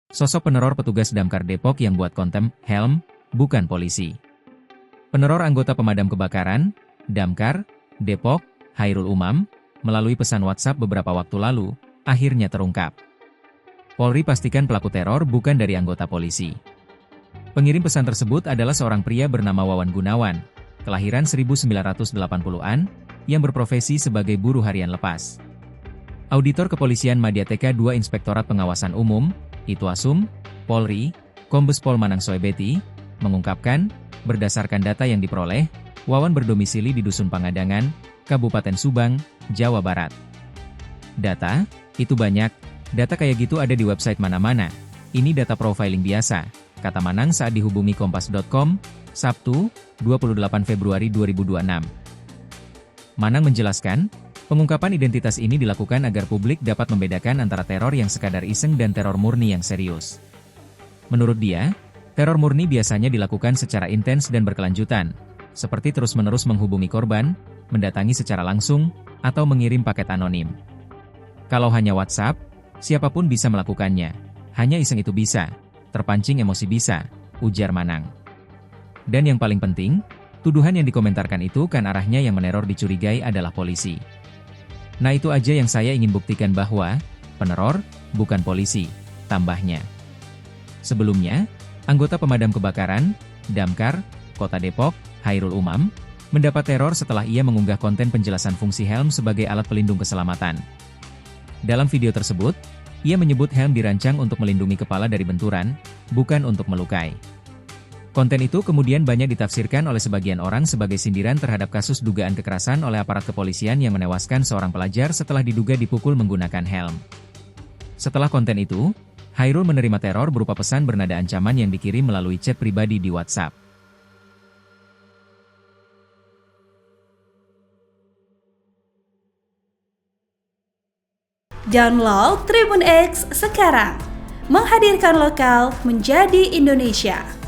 Sosok peneror petugas Damkar Depok yang buat konten helm, bukan polisi. Peneror anggota pemadam kebakaran, Damkar, Depok, Hairul Umam, melalui pesan WhatsApp beberapa waktu lalu, akhirnya terungkap. Polri pastikan pelaku teror bukan dari anggota polisi. Pengirim pesan tersebut adalah seorang pria bernama Wawan Gunawan, kelahiran 1980-an, yang berprofesi sebagai buruh harian lepas. Auditor Kepolisian Madya TK 2 Inspektorat Pengawasan Umum, Itwasum, Polri, Kombes Pol Manang Soebeti, mengungkapkan, berdasarkan data yang diperoleh, Wawan berdomisili di Dusun Pangadangan, Kabupaten Subang, Jawa Barat. Data? Itu banyak, data kayak gitu ada di website mana-mana. Ini data profiling biasa, kata Manang saat dihubungi Kompas.com, Sabtu, 28 Februari 2026. Manang menjelaskan, pengungkapan identitas ini dilakukan agar publik dapat membedakan antara teror yang sekadar iseng dan teror murni yang serius. Menurut dia, teror murni biasanya dilakukan secara intens dan berkelanjutan, seperti terus-menerus menghubungi korban, mendatangi secara langsung, atau mengirim paket anonim. Kalau hanya WhatsApp, siapapun bisa melakukannya. Hanya iseng itu bisa, terpancing emosi bisa, ujar Manang. Dan yang paling penting, tuduhan yang dikomentarkan itu kan arahnya yang meneror dicurigai adalah polisi. Nah itu aja yang saya ingin buktikan bahwa, peneror, bukan polisi, tambahnya. Sebelumnya, anggota pemadam kebakaran, Damkar, Kota Depok, Hairul Umam, mendapat teror setelah ia mengunggah konten penjelasan fungsi helm sebagai alat pelindung keselamatan. Dalam video tersebut, ia menyebut helm dirancang untuk melindungi kepala dari benturan, bukan untuk melukai. Konten itu kemudian banyak ditafsirkan oleh sebagian orang sebagai sindiran terhadap kasus dugaan kekerasan oleh aparat kepolisian yang menewaskan seorang pelajar setelah diduga dipukul menggunakan helm. Setelah konten itu, Hairul menerima teror berupa pesan bernada ancaman yang dikirim melalui chat pribadi di WhatsApp. Download Tribun X sekarang, menghadirkan lokal menjadi Indonesia.